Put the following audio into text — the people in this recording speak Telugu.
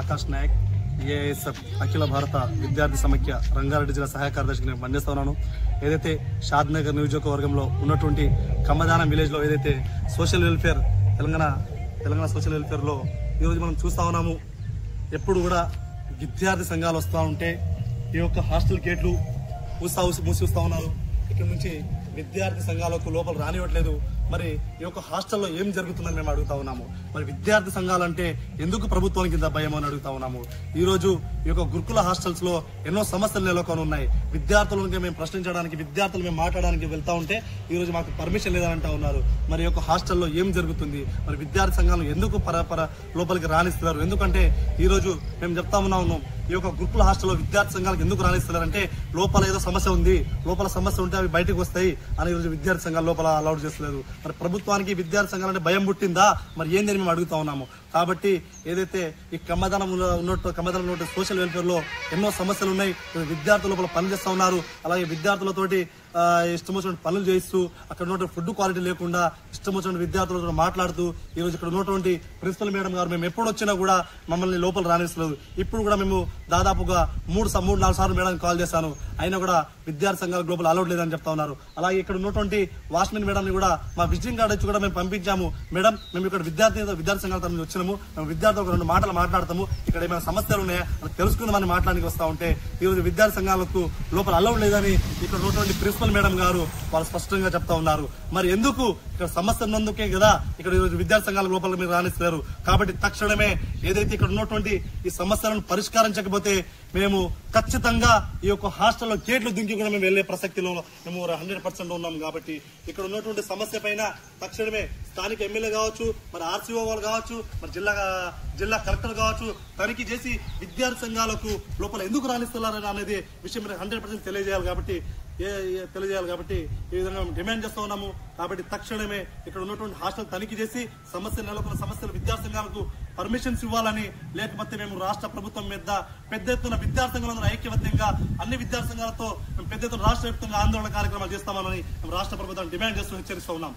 ఆకాష్ నాయక్ ఏఐఎస్ఎఫ్ అఖిల భారత విద్యార్థి సమైక్య రంగారెడ్డి జిల్లా సహాయ కార్యదర్శిగా నేను పనిచేస్తా ఉన్నాను. ఏదైతే షాద్ నగర్ నియోజకవర్గంలో ఉన్నటువంటి కమ్మదానం విలేజ్లో ఏదైతే సోషల్ వెల్ఫేర్ తెలంగాణ సోషల్ వెల్ఫేర్లో ఈరోజు మనం చూస్తా ఉన్నాము. ఎప్పుడు కూడా విద్యార్థి సంఘాలు వస్తూ ఉంటే ఈ యొక్క హాస్టల్ గేట్లు మూసిస్తూ ఉన్నారు. ఇక్కడ నుంచి విద్యార్థి సంఘాలకు లోపల రానివ్వట్లేదు. మరి ఈ యొక్క హాస్టల్లో ఏం జరుగుతుందని మేము అడుగుతా ఉన్నాము. మరి విద్యార్థి సంఘాలంటే ఎందుకు ప్రభుత్వానికి ఇంత భయం అని అడుగుతా ఉన్నాము. ఈ రోజు ఈ యొక్క గురుకుల హాస్టల్స్ లో ఎన్నో సమస్యలు నెలకొని ఉన్నాయి. విద్యార్థులను మేము ప్రశ్నించడానికి, విద్యార్థులు మేము మాట్లాడడానికి వెళ్తా ఉంటే ఈ రోజు మాకు పర్మిషన్ లేదంటా ఉన్నారు. మరి ఈ యొక్క హాస్టల్లో ఏం జరుగుతుంది, మరి విద్యార్థి సంఘాలను ఎందుకు లోపలికి రాణిస్తున్నారు? ఎందుకంటే ఈ రోజు మేము చెప్తా ఉన్నాము, ఈ యొక్క గురుకుల హాస్టల్లో విద్యార్థి సంఘాలకు ఎందుకు రాణిస్తున్నారంటే లోపల ఏదో సమస్య ఉంది, లోపల సమస్య ఉంటే అవి బయటకు వస్తాయి అని ఈరోజు విద్యార్థి సంఘాలు లోపల అలౌడ్ చేస్తలేదు. మరి ప్రభుత్వానికి విద్యార్థి సంఘాలంటే భయం పుట్టిందా, మరి ఏందని మేము అడుగుతా ఉన్నాము. కాబట్టి ఏదైతే ఈ కమ్మదనం ఉన్నట్టు సోషల్ వెల్ఫేర్ లో ఎన్నో సమస్యలు ఉన్నాయి. విద్యార్థుల లోపల పనులు చేస్తా ఉన్నారు. అలాగే విద్యార్థులతోటి ఇష్టం వచ్చిన పనులు చేయిస్తూ అక్కడ ఉన్నటువంటి ఫుడ్ క్వాలిటీ లేకుండా ఇష్టం వచ్చిన విద్యార్థులతో మాట్లాడుతూ ఈ రోజు ఇక్కడ ఉన్నటువంటి ప్రిన్సిపల్ మేడం గారు మేము ఎప్పుడు వచ్చినా కూడా మమ్మల్ని లోపల రాణిస్తలేదు. ఇప్పుడు కూడా మేము దాదాపుగా 3-4 సార్లు మేడం కాల్ చేశాను, అయినా కూడా విద్యార్థి సంఘాలకు లోపల అలౌడ్ లేదని చెప్తా ఉన్నారు. అలాగే ఇక్కడ ఉన్నటువంటి వాచ్మెన్ మేడం ని కూడా మా విజిటింగ్ కార్డు వచ్చి కూడా మేము పంపించాము. మేడం, మేము ఇక్కడ విద్యార్థి సంఘాల తరఫున వచ్చినాము, మేము విద్యార్థులకు 2 మాటలు మాట్లాడతాము, ఇక్కడ ఏమైనా సమస్యలు ఉన్నాయా అని తెలుసుకుందామని మాట్లాడానికి వస్తా ఉంటే ఈ రోజు విద్యార్థి సంఘాలకు లోపల అలౌడ్ లేదని ఇక్కడ ఉన్నటువంటి ప్రిన్సిపల్ మేడం గారు వాళ్ళు స్పష్టంగా చెప్తా ఉన్నారు. మరి ఎందుకు ఇక్కడ సమస్య ఉన్నందుకే కదా ఇక్కడ ఈరోజు విద్యార్థి సంఘాల లోపల మీరు రాణిస్తారు. కాబట్టి తక్షణమే ఏదైతే ఇక్కడ ఉన్నటువంటి ఈ సమస్యలను పరిష్కరించకపోతే మేము ఖచ్చితంగా ఈ యొక్క హాస్టల్లో గేట్లు దుంకి కూడా మేము వెళ్లే ప్రసక్తిలో మేము 100% ఉన్నాం. కాబట్టి ఇక్కడ ఉన్నటువంటి సమస్య పైన తక్షణమే స్థానిక ఎమ్మెల్యే కావచ్చు, మరి ఆర్సీఓ వాళ్ళు కావచ్చు, మరి జిల్లా కలెక్టర్ కావచ్చు తనిఖీ చేసి విద్యార్థి సంఘాలకు లోపల ఎందుకు రాణిస్తున్నారు అనేది విషయం 100% తెలియజేయాలి. కాబట్టి ఈ విధంగా డిమాండ్ చేస్తా ఉన్నాము. కాబట్టి తక్షణమే ఇక్కడ ఉన్నటువంటి హాస్టల్ తనిఖీ చేసి నెలకొన్న సమస్యలు విద్యార్థి సంఘాలకు పర్మిషన్స్ ఇవ్వాలని, లేకపోతే మేము రాష్ట్ర ప్రభుత్వం మీద పెద్ద ఎత్తున విద్యార్థి సంఘాలందరూ ఐక్యమత్యంగా అన్ని విద్యార్థి సంఘాలతో పెద్ద ఎత్తున రాష్ట్ర వ్యాప్తంగా ఆందోళన కార్యక్రమాలు చేస్తామని రాష్ట్ర ప్రభుత్వం డిమాండ్ చేస్తూ హెచ్చరిస్తా ఉన్నాం.